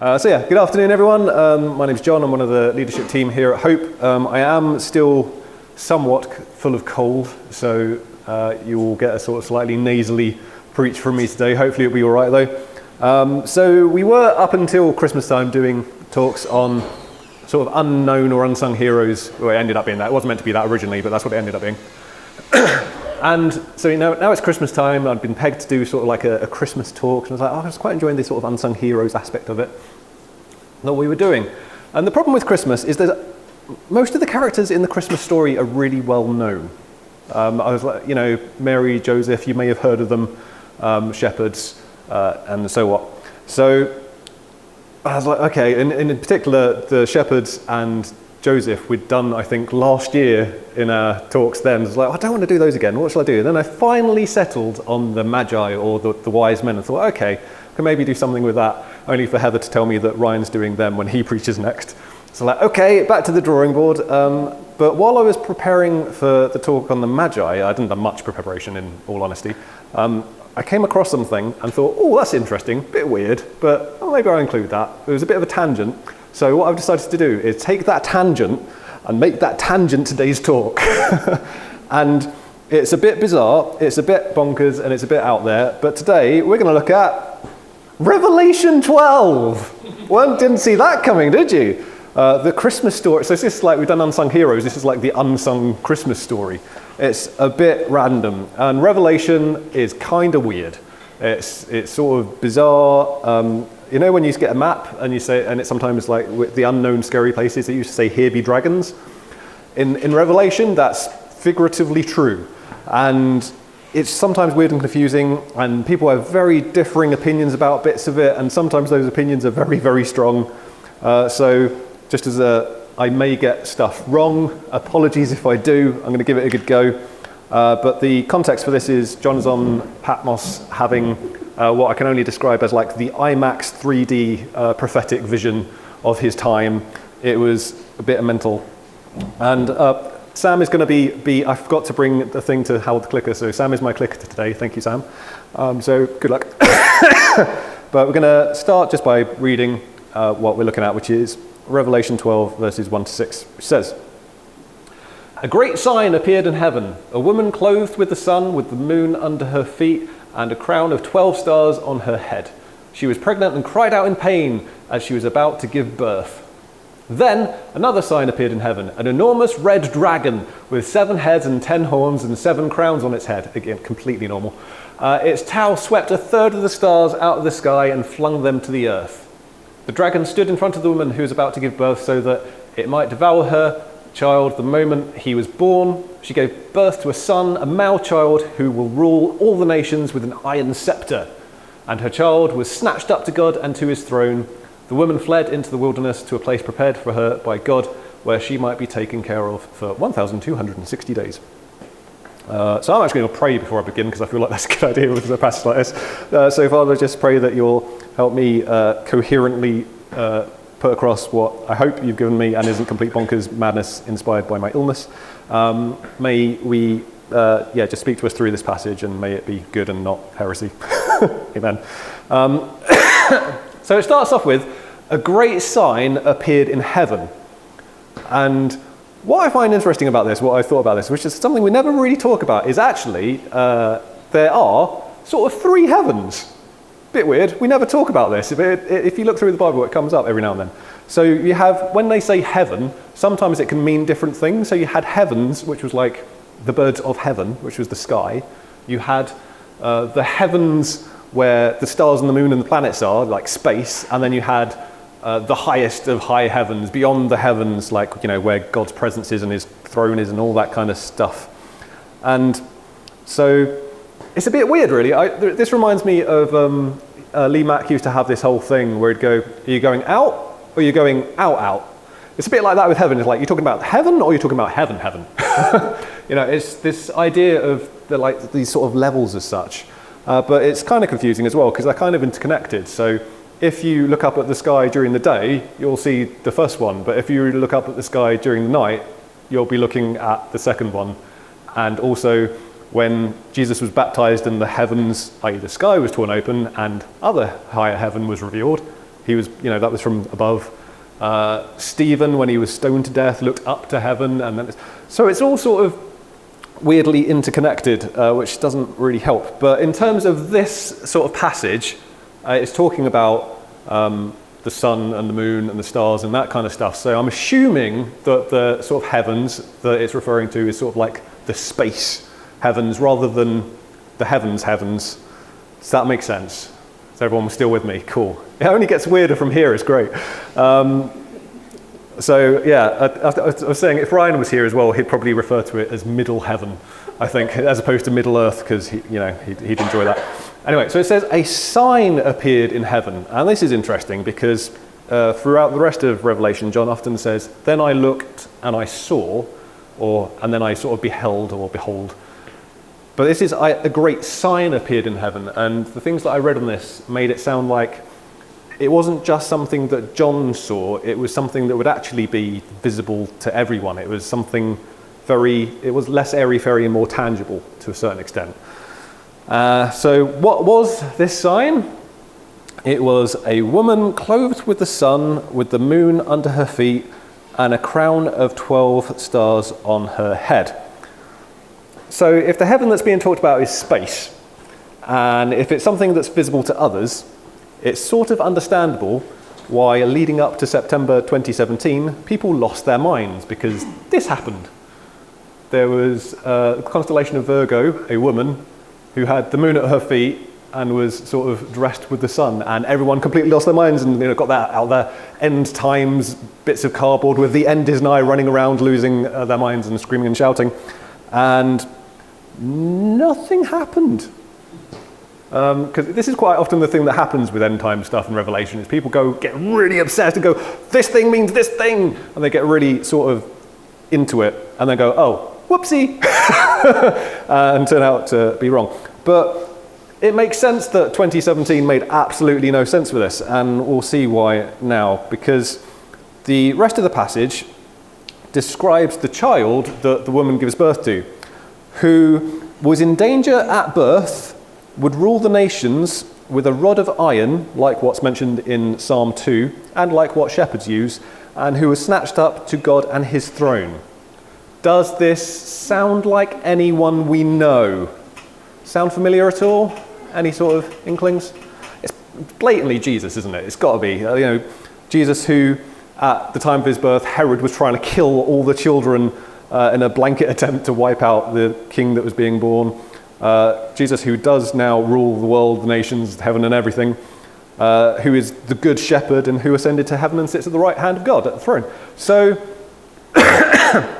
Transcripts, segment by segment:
Good afternoon everyone. My name's John, I'm one of the leadership team here at Hope. I am still somewhat full of cold, so you will get a sort of slightly nasally preach from me today. Hopefully it'll be alright though. So we were up until Christmas time doing talks on sort of unknown or unsung heroes. Well, it ended up being that. It wasn't meant to be that originally, but that's what it ended up being. And so now it's Christmas time. I'd been pegged to do sort of like a Christmas talk, and I was like, I was quite enjoying this sort of unsung heroes aspect of it that we were doing. And the problem with Christmas is that most of the characters in the Christmas story are really well known. I was like, Mary, Joseph, you may have heard of them, shepherds, and so what. So I was like, okay, and in particular, the shepherds and Joseph we'd done, I think, last year in our talks then. I was like, I don't want to do those again. What shall I do? And then I finally settled on the Magi or the wise men and thought, okay, I can maybe do something with that, only for Heather to tell me that Ryan's doing them when he preaches next. So like, okay, back to the drawing board. But while I was preparing for the talk on the Magi, I didn't have much preparation in all honesty. I came across something and thought, oh, that's interesting, bit weird, but maybe I'll include that. It was a bit of a tangent. So what I've decided to do is take that tangent and make that tangent today's talk. And it's a bit bizarre, it's a bit bonkers, and it's a bit out there. But today we're going to look at Revelation 12. Well, didn't see that coming, did you? The Christmas story. So this is like, we've done unsung heroes. This is like the unsung Christmas story. It's a bit random. And Revelation is kind of weird. It's sort of bizarre. You know when you get a map and you say, and it's sometimes like with the unknown scary places, that used to say, here be dragons. In Revelation, that's figuratively true. And it's sometimes weird and confusing, and people have very differing opinions about bits of it, and sometimes those opinions are very, very strong. So just as I may get stuff wrong, apologies if I do, I'm going to give it a good go. But the context for this is John's on Patmos having what I can only describe as like the IMAX 3D prophetic vision of his time. It was a bit mental. And Sam is going to be I forgot to bring the thing to hold the clicker, so Sam is my clicker today. Thank you, Sam. So good luck. But we're going to start just by reading what we're looking at, which is Revelation 12, verses 1 to 6, which says, "A great sign appeared in heaven, a woman clothed with the sun, with the moon under her feet, and a crown of 12 stars on her head. She was pregnant and cried out in pain as she was about to give birth. Then another sign appeared in heaven, an enormous red dragon with 7 heads and 10 horns and 7 crowns on its head." Again, completely normal. "Its tail swept 1/3 of the stars out of the sky and flung them to the earth. The dragon stood in front of the woman who was about to give birth so that it might devour her child the moment he was born. She gave birth to a son, a male child, who will rule all the nations with an iron scepter. And her child was snatched up to God and to his throne. The woman fled into the wilderness to a place prepared for her by God, where she might be taken care of for 1,260 days. So I'm actually going to pray before I begin, because I feel like that's a good idea with a passage like this. So Father, I just pray that you'll help me coherently put across what I hope you've given me and isn't complete bonkers madness inspired by my illness. May we just speak to us through this passage, and may it be good and not heresy. Amen. So it starts off with, a great sign appeared in heaven. And what I find interesting about this, what I thought about this, which is something we never really talk about, is actually there are sort of 3 heavens. Bit weird, we never talk about this. If you look through the Bible, it comes up every now and then. So you have, when they say heaven, sometimes it can mean different things. So you had heavens, which was like the birds of heaven, which was the sky. You had the heavens where the stars and the moon and the planets are, like space. And then you had the highest of high heavens, beyond the heavens, like, where God's presence is and his throne is and all that kind of stuff. And so it's a bit weird, really. This reminds me of Lee Mack used to have this whole thing where he'd go, are you going out or are you going out? It's a bit like that with heaven. It's like, you're talking about heaven or you're talking about heaven? It's this idea of these sort of levels as such. But it's kind of confusing as well, because they're kind of interconnected. So if you look up at the sky during the day, you'll see the first one. But if you look up at the sky during the night, you'll be looking at the second one. And also, when Jesus was baptized and the heavens, i.e. the sky, was torn open and other higher heaven was revealed, He was, that was from above. Stephen, when he was stoned to death, looked up to heaven. So it's all sort of weirdly interconnected, which doesn't really help. But in terms of this sort of passage, it's talking about the sun and the moon and the stars and that kind of stuff. So I'm assuming that the sort of heavens that it's referring to is sort of like the space heavens rather than the heavens. Does that make sense? Is everyone still with me? Cool. It only gets weirder from here. It's great. So yeah, I was saying if Ryan was here as well, he'd probably refer to it as middle heaven, I think, as opposed to middle earth, because he'd enjoy that. Anyway, so it says a sign appeared in heaven, and this is interesting because throughout the rest of Revelation, John often says, "Then I looked and I saw," and then I sort of beheld or behold. But this is a great sign appeared in heaven, and the things that I read on this made it sound like it wasn't just something that John saw, it was something that would actually be visible to everyone. It was something it was less airy-fairy and more tangible to a certain extent. So what was this sign? It was a woman clothed with the sun, with the moon under her feet, and a crown of 12 stars on her head. So if the heaven that's being talked about is space, and if it's something that's visible to others, it's sort of understandable why leading up to September 2017, people lost their minds because this happened. There was a constellation of Virgo, a woman, who had the moon at her feet and was sort of dressed with the sun, and everyone completely lost their minds and got that out there. End times, bits of cardboard with the end is nigh running around losing their minds and screaming and shouting. And nothing happened. Because this is quite often the thing that happens with end time stuff and Revelation, is people get really obsessed and go, this thing means this thing, and they get really sort of into it, and then go, oh, whoopsie, and turn out to be wrong. But it makes sense that 2017 made absolutely no sense for this, and we'll see why now, because the rest of the passage describes the child that the woman gives birth to, who was in danger at birth, would rule the nations with a rod of iron, like what's mentioned in Psalm 2, and like what shepherds use, and who was snatched up to God and his throne. Does this sound like anyone we know? Sound familiar at all? Any sort of inklings? It's blatantly Jesus, isn't it? It's got to be. Jesus who, at the time of his birth, Herod was trying to kill all the children in a blanket attempt to wipe out the king that was being born. Jesus who does now rule the world, the nations, heaven and everything, who is the good shepherd and who ascended to heaven and sits at the right hand of God at the throne. So,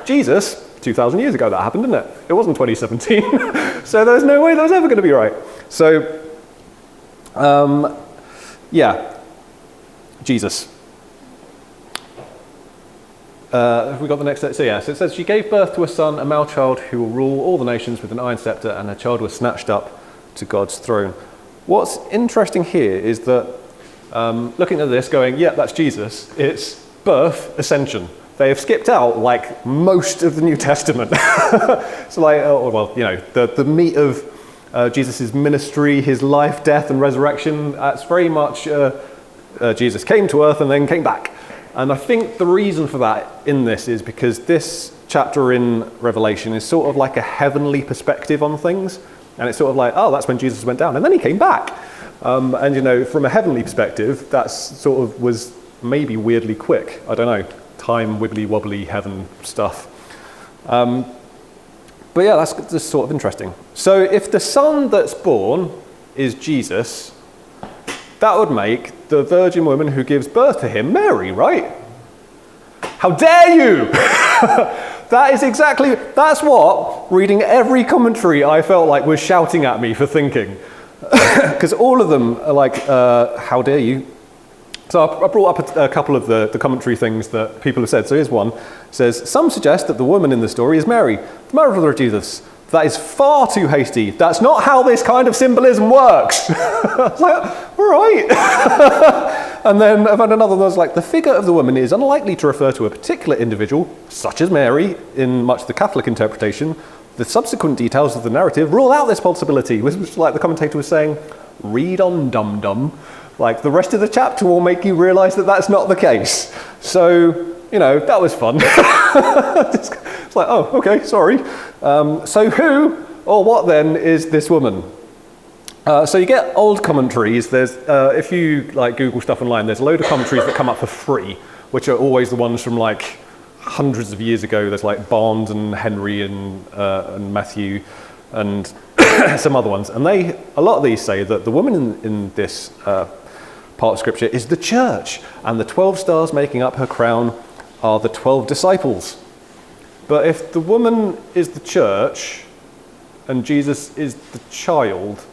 Jesus, 2,000 years ago that happened, didn't it? It wasn't 2017. So there's no way that was ever going to be right. So, Jesus. Have we got the next? So it says, she gave birth to a son, a male child, who will rule all the nations with an iron scepter, and her child was snatched up to God's throne. What's interesting here is that, looking at this, going, yeah, that's Jesus, it's birth, ascension. They have skipped out, like, most of the New Testament. So, the meat of Jesus' ministry, his life, death, and resurrection, that's very much Jesus came to earth and then came back. And I think the reason for that in this is because this chapter in Revelation is sort of like a heavenly perspective on things. And it's sort of like, oh, that's when Jesus went down, and then he came back. And from a heavenly perspective, that sort of was maybe weirdly quick. I don't know, time, wibbly wobbly, heaven stuff. But yeah, that's just sort of interesting. So if the son that's born is Jesus, that would make the virgin woman who gives birth to him Mary, right? How dare you! That's what reading every commentary I felt like was shouting at me for thinking. Because all of them are like, how dare you? So I brought up a couple of the commentary things that people have said. So here's one. It says, some suggest that the woman in the story is Mary, the mother of Jesus. That is far too hasty. That's not how this kind of symbolism works. I was like, all right. And then I've had another one that's like, the figure of the woman is unlikely to refer to a particular individual, such as Mary, in much the Catholic interpretation, the subsequent details of the narrative rule out this possibility, which was like the commentator was saying, read on, dum-dum. Like the rest of the chapter will make you realize that that's not the case. So, that was fun. It's like, oh, okay, sorry. So who or what then is this woman? So you get old commentaries. There's, if you like Google stuff online, there's a load of commentaries that come up for free, which are always the ones from like hundreds of years ago. There's like Barnes and Henry and Matthew and some other ones. And a lot of these say that the woman in this part of Scripture is the church, and the 12 stars making up her crown are the 12 disciples. But if the woman is the church and Jesus is the child,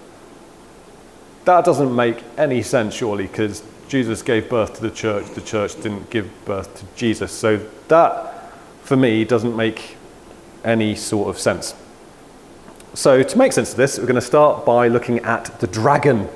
that doesn't make any sense, surely, because Jesus gave birth to the church didn't give birth to Jesus. So that, for me, doesn't make any sort of sense. So to make sense of this, we're going to start by looking at the dragon.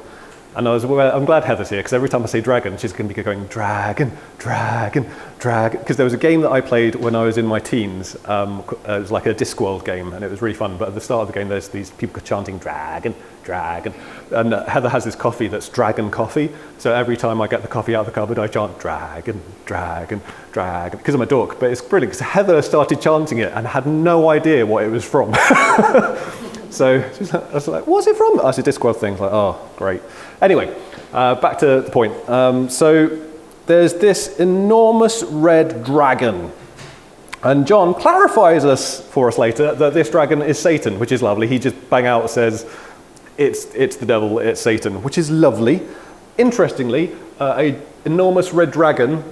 And I'm glad Heather's here, because every time I say dragon, she's going to be going, dragon, dragon, dragon. Because there was a game that I played when I was in my teens. It was like a Discworld game, and it was really fun. But at the start of the game, there's these people chanting, dragon, dragon. And Heather has this coffee that's dragon coffee. So every time I get the coffee out of the cupboard, I chant, dragon, dragon, dragon. Because I'm a dork, but it's brilliant, because Heather started chanting it and had no idea what it was from. So I was like, what's it from? Oh, it's a Discworld thing. Like, oh, great. Anyway, back to the point. So there's this enormous red dragon. And John clarifies for us later that this dragon is Satan, which is lovely. He just bang out says, it's the devil, it's Satan, which is lovely. Interestingly, an enormous red dragon,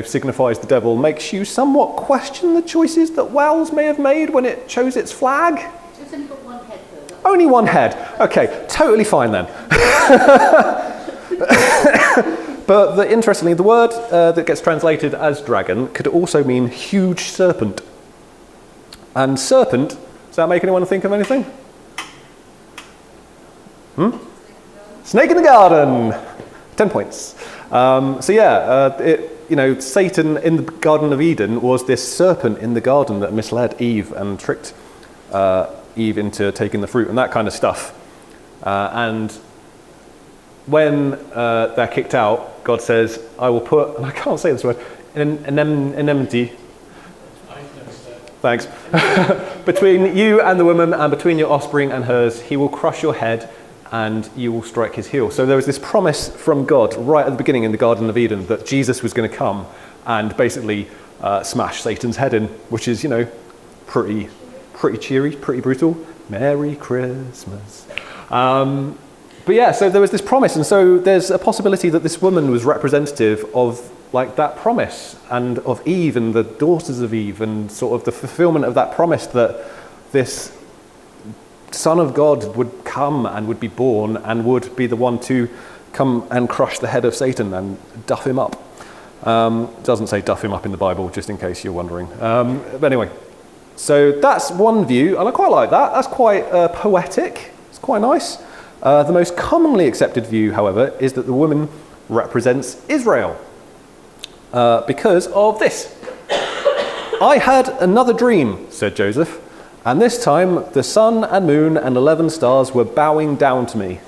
signifies the devil, makes you somewhat question the choices that Wales may have made when it chose its flag. It's only got one head, though. Only one head. Okay, totally fine then. But interestingly, the word that gets translated as dragon could also mean huge serpent. And serpent, does that make anyone think of anything? Snake in the garden. 10 points. Satan in the Garden of Eden was this serpent in the garden that misled Eve and tricked Eve into taking the fruit and that kind of stuff. And when they're kicked out, God says, I will put, and I can't say this word, enmity. Thanks. Between you and the woman, and between your offspring and hers, he will crush your head and you will strike his heel. So there was this promise from God right at the beginning in the Garden of Eden that Jesus was going to come and basically smash Satan's head in, which is, pretty cheery, pretty brutal. Merry Christmas. So there was this promise, and so there's a possibility that this woman was representative of like that promise, and of Eve and the daughters of Eve, and sort of the fulfillment of that promise that this Son of God would come and would be born and would be the one to come and crush the head of Satan and duff him up. It doesn't say duff him up in the Bible, just in case you're wondering. But anyway, so that's one view, and I quite like that. That's quite poetic. It's quite nice. The most commonly accepted view, however, is that the woman represents Israel because of this. I had another dream, said Joseph, and this time the sun and moon and 11 stars were bowing down to me.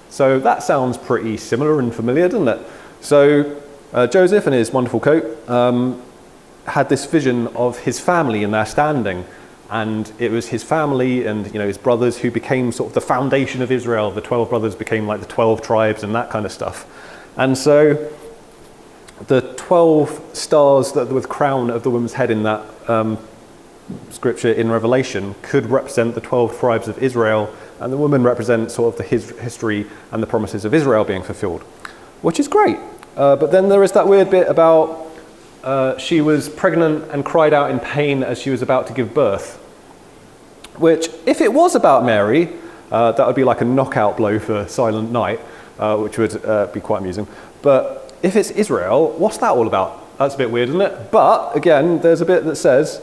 So that sounds pretty similar and familiar, doesn't it? So Joseph in his wonderful coat had this vision of his family and their standing. And it was his family and his brothers who became sort of the foundation of Israel. The 12 brothers became like the 12 tribes and that kind of stuff. And so the 12 stars that were the crown of the woman's head in that scripture in Revelation could represent the 12 tribes of Israel, and the woman represents sort of the history and the promises of Israel being fulfilled, which is great. But then there is that weird bit about she was pregnant and cried out in pain as she was about to give birth, which, if it was about Mary, that would be like a knockout blow for Silent Night, which would be quite amusing. But if it's Israel, what's that all about? That's a bit weird, isn't it? But again, there's a bit that says,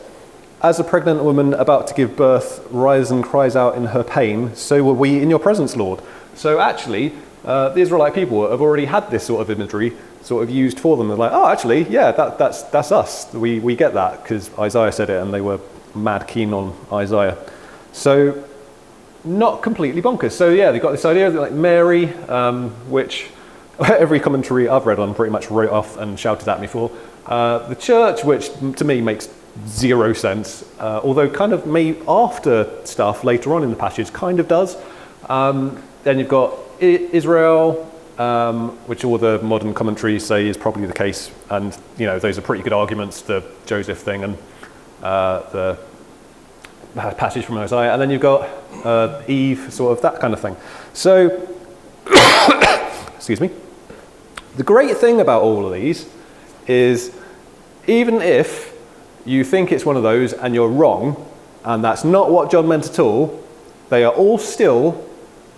as a pregnant woman about to give birth rises and cries out in her pain, so were we in your presence, Lord. So actually, the Israelite people have already had this sort of imagery sort of used for them. They're like, oh, actually, yeah, that's us. We get that, because Isaiah said it, and they were mad keen on Isaiah. So not completely bonkers. So yeah, they've got this idea that like Mary, which every commentary I've read on pretty much wrote off and shouted at me for. The church, which to me makes zero sense, although kind of after stuff later on in the passage kind of does. Then you've got Israel, which all the modern commentaries say is probably the case, and you know those are pretty good arguments, the Joseph thing and the passage from Isaiah, and then you've got Eve, sort of that kind of thing. So, excuse me. The great thing about all of these is even if you think it's one of those and you're wrong, and that's not what John meant at all, they are all still,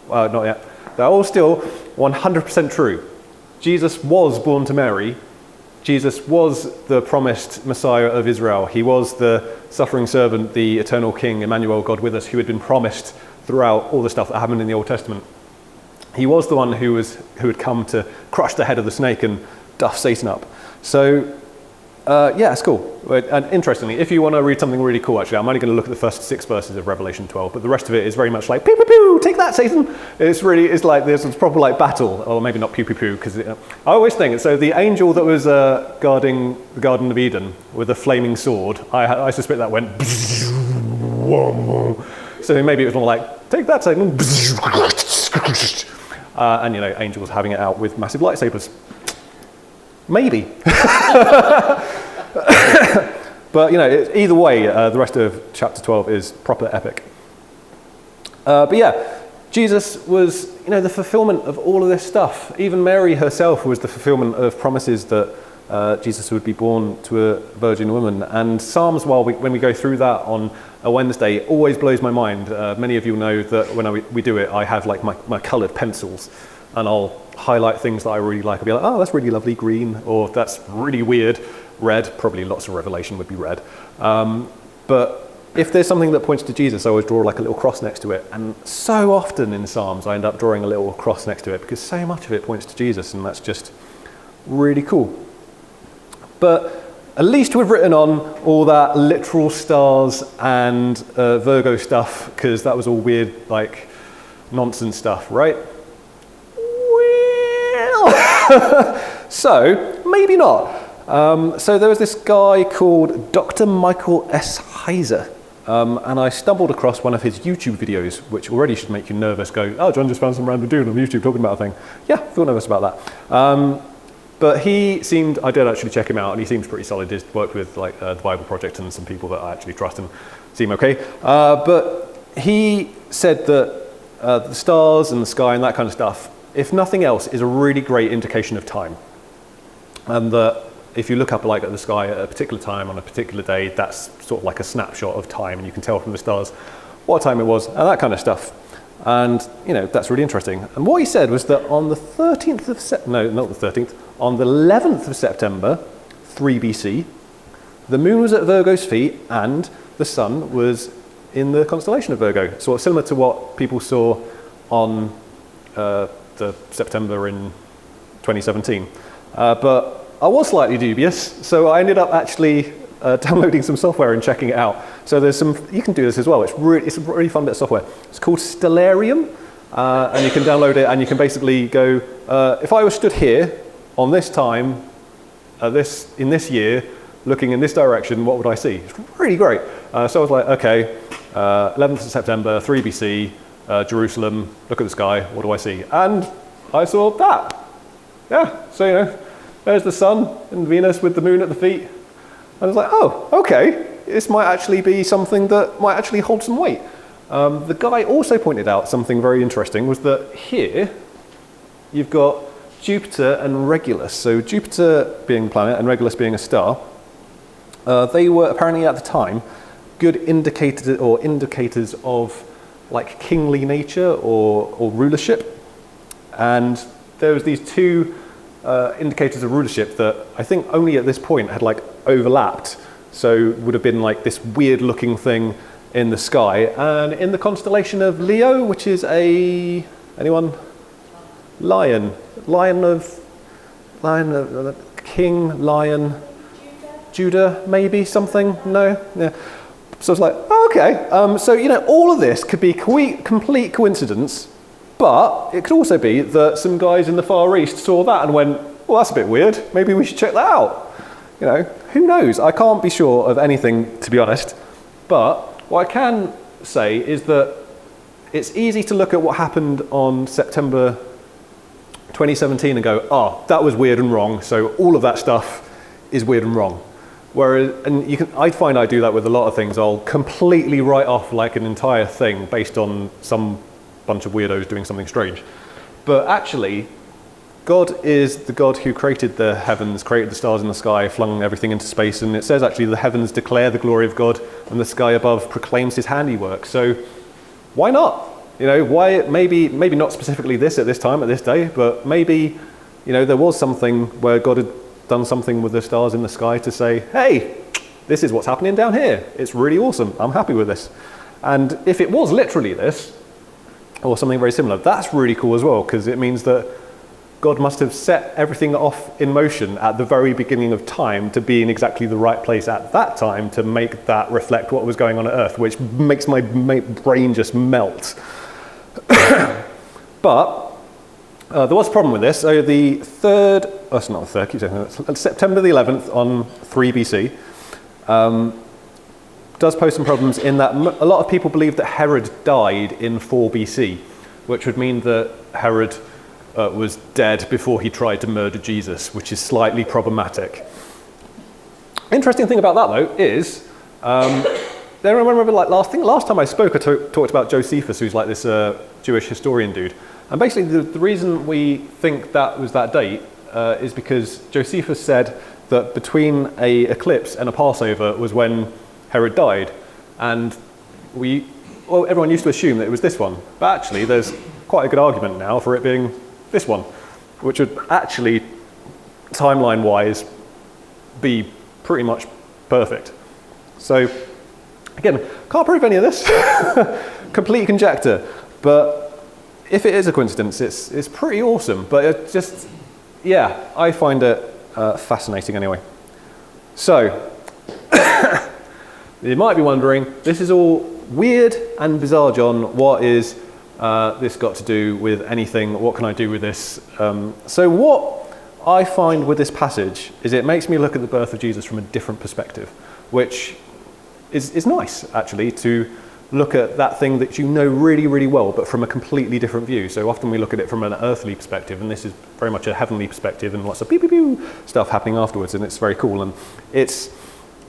not yet, they're all still 100% true. Jesus was born to Mary. Jesus was the promised Messiah of Israel. He was the suffering servant, the eternal King, Emmanuel, God with us, who had been promised throughout all the stuff that happened in the Old Testament. He was the one who had come to crush the head of the snake and duff Satan up. So, yeah, it's cool. And interestingly, if you want to read something really cool, actually, I'm only going to look at the first 6 verses of Revelation 12, but the rest of it is very much like, pew, pew, pew, take that, Satan. It's like, there's a proper like battle, or maybe not pew, pew, pew, because I always think, so the angel that was guarding the Garden of Eden with a flaming sword, I suspect that went, so maybe it was more like, take that, Satan. And, you know, angels having it out with massive lightsabers. Maybe. But, you know, either way, the rest of chapter 12 is proper epic. But yeah, Jesus was, you know, the fulfillment of all of this stuff. Even Mary herself was the fulfillment of promises that Jesus would be born to a virgin woman. And Psalms, when we go through that on a Wednesday, always blows my mind. Many of you know that when we do it, I have like my coloured pencils, and I'll highlight things that I really like. I'll be like, oh, that's really lovely green, or that's really weird red. Probably lots of Revelation would be red. But if there's something that points to Jesus, I always draw like a little cross next to it. And so often in Psalms, I end up drawing a little cross next to it because so much of it points to Jesus, and that's just really cool. But at least we've written on all that literal stars and Virgo stuff, because that was all weird, like, nonsense stuff, right? Well, so maybe not. So there was this guy called Dr. Michael S. Heiser, and I stumbled across one of his YouTube videos, which already should make you nervous. Go, oh, John just found some random dude on YouTube talking about a thing. Yeah, feel nervous about that. But he seemed, I did actually check him out, and he seems pretty solid. He's worked with like the Bible Project and some people that I actually trust and seem okay. But he said that the stars and the sky and that kind of stuff, if nothing else, is a really great indication of time. And that if you look up like at the sky at a particular time on a particular day, that's sort of like a snapshot of time, and you can tell from the stars what time it was and that kind of stuff. And, you know, that's really interesting. And what he said was that on the 13th of no, not the 13th, on the 11th of September, 3 BC, the moon was at Virgo's feet and the sun was in the constellation of Virgo. Sort of similar to what people saw on the September in 2017. But I was slightly dubious, so I ended up actually downloading some software and checking it out. So there's some, you can do this as well. It's a really fun bit of software. It's called Stellarium, and you can download it, and you can basically go, if I was stood here on this time, in this year, looking in this direction, what would I see? It's really great. So I was like, okay, 11th of September, 3 BC, Jerusalem, look at the sky, what do I see? And I saw that. Yeah, so, you know, there's the sun and Venus with the moon at the feet. And I was like, oh, okay, this might actually be something that might actually hold some weight. The guy also pointed out something very interesting, was that here you've got Jupiter and Regulus. So Jupiter being a planet and Regulus being a star, they were apparently at the time good indicators of like kingly nature or rulership. And there was these two indicators of rulership that I think only at this point had like overlapped. So would have been like this weird looking thing in the sky. And in the constellation of Leo, which is anyone? Lion of King, Lion, Judah, maybe something? No? Yeah. So it's like, oh, Okay, so, all of this could be complete coincidence, but it could also be that some guys in the Far East saw that and went, well, that's a bit weird. Maybe we should check that out. Who knows? I can't be sure of anything, to be honest. But what I can say is that it's easy to look at what happened on September 2017 and go, oh, that was weird and wrong, so all of that stuff is weird and wrong. Whereas, I find I do that with a lot of things. I'll completely write off like an entire thing based on some bunch of weirdos doing something strange. But actually, God is the God who created the heavens, created the stars in the sky, flung everything into space, and it says actually the heavens declare the glory of God and the sky above proclaims his handiwork. So why not? Why maybe not specifically this at this time, at this day, but maybe, there was something where God had done something with the stars in the sky to say, hey, this is what's happening down here. It's really awesome. I'm happy with this. And if it was literally this, or something very similar, that's really cool as well, because it means that God must have set everything off in motion at the very beginning of time to be in exactly the right place at that time to make that reflect what was going on at Earth, which makes my brain just melt. But there was a problem with this. So the September the 11th on 3 BC does pose some problems in that a lot of people believe that Herod died in 4 BC, which would mean that Herod was dead before he tried to murder Jesus, which is slightly problematic. Interesting thing about that, though, is remember last time I spoke, I talked about Josephus, who's like this Jewish historian dude. And basically the reason we think that was that date is because Josephus said that between an eclipse and a Passover was when Herod died. And everyone used to assume that it was this one. But actually, there's quite a good argument now for it being this one, which would actually, timeline-wise, be pretty much perfect. So, again, can't prove any of this. Complete conjecture. But if it is a coincidence, it's pretty awesome. But it just, I find it fascinating anyway. So, you might be wondering, this is all weird and bizarre, John. What is this got to do with anything? What can I do with this? So what I find with this passage is it makes me look at the birth of Jesus from a different perspective, which is nice, actually, to look at that thing that you know really, really well, but from a completely different view. So often we look at it from an earthly perspective, and this is very much a heavenly perspective, and lots of pew, pew, pew stuff happening afterwards, and it's very cool. And it's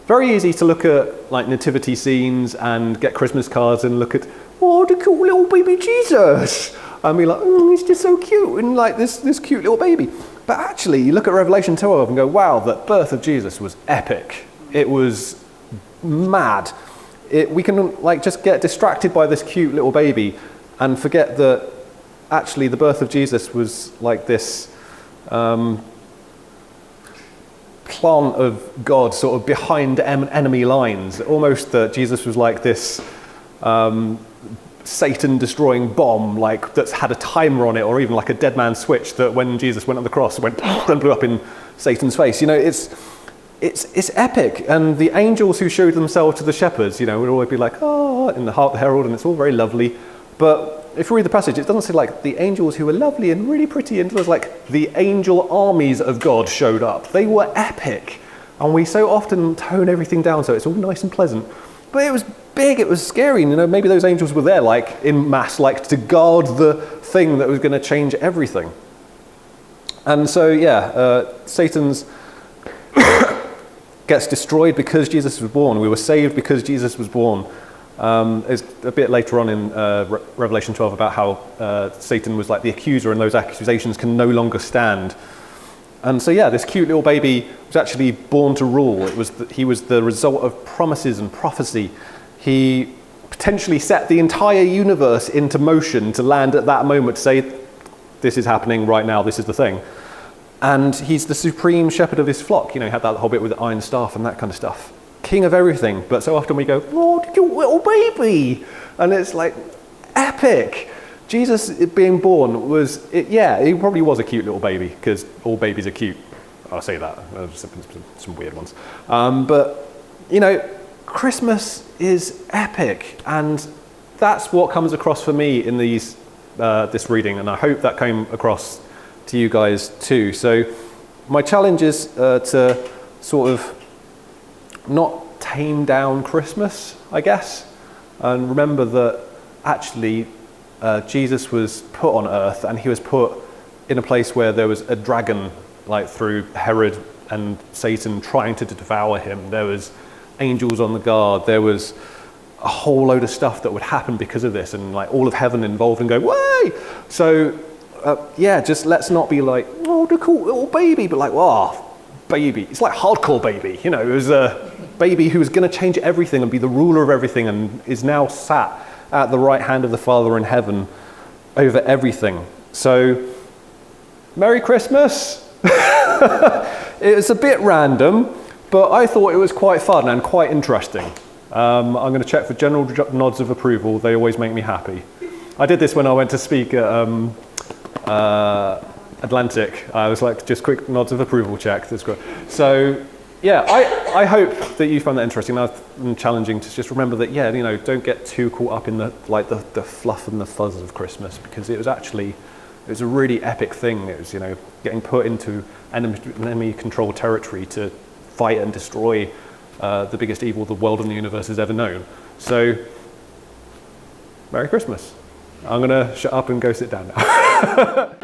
very easy to look at like nativity scenes and get Christmas cards and look at, oh, the cute little baby Jesus, and be like, oh, he's just so cute, and like this cute little baby. But actually, you look at Revelation 12 and go, wow, the birth of Jesus was epic. It was mad. We can like just get distracted by this cute little baby and forget that actually the birth of Jesus was like this plan of God sort of behind enemy lines. Almost that Jesus was like this Satan-destroying bomb, like that's had a timer on it, or even like a dead man switch that when Jesus went on the cross, it went and blew up in Satan's face. It's epic, and the angels who showed themselves to the shepherds, would always be like, oh, in the Hark the Herald, and it's all very lovely. But if you read the passage, it doesn't say like the angels who were lovely and really pretty, and it was like the angel armies of God showed up. They were epic, and we so often tone everything down so it's all nice and pleasant. But it was big, it was scary, and maybe those angels were there like in mass, like to guard the thing that was going to change everything. And so Satan's gets destroyed because Jesus was born. We were saved because Jesus was born. It's a bit later on in Revelation 12 about how Satan was like the accuser, and those accusations can no longer stand. And so this cute little baby was actually born to rule. He was the result of promises and prophecy. He potentially set the entire universe into motion to land at that moment to say, this is happening right now, this is the thing. And he's the supreme shepherd of his flock. He had that whole bit with the iron staff and that kind of stuff. King of everything. But so often we go, oh, cute little baby. And it's like epic. Jesus being born he probably was a cute little baby, because all babies are cute. I'll say that. Some weird ones. But, Christmas is epic, and that's what comes across for me in this reading, and I hope that came across to you guys too. So my challenge is to sort of not tame down Christmas, I guess, and remember that actually Jesus was put on earth, and he was put in a place where there was a dragon, like through Herod and Satan trying to devour him. There was angels on the guard. There was a whole load of stuff that would happen because of this, and like all of heaven involved and go, way! So yeah, just let's not be like, oh, the cool little baby, but like, oh, baby. It's like hardcore baby, you know, it was a baby who was going to change everything and be the ruler of everything, and is now sat at the right hand of the Father in heaven over everything. So, Merry Christmas! It was a bit random, but I thought it was quite fun and quite interesting. I'm going to check for general nods of approval. They always make me happy. I did this when I went to speak at Atlantic. I was like, just quick nods of approval check. That's great. So, yeah, I hope that you found that interesting and challenging to just remember that, yeah, you know, don't get too caught up in the fluff and the fuzz of Christmas, because it was a really epic thing. It was, you know, getting put into enemy-controlled territory to fight and destroy the biggest evil the world and the universe has ever known. So, Merry Christmas. I'm going to shut up and go sit down now.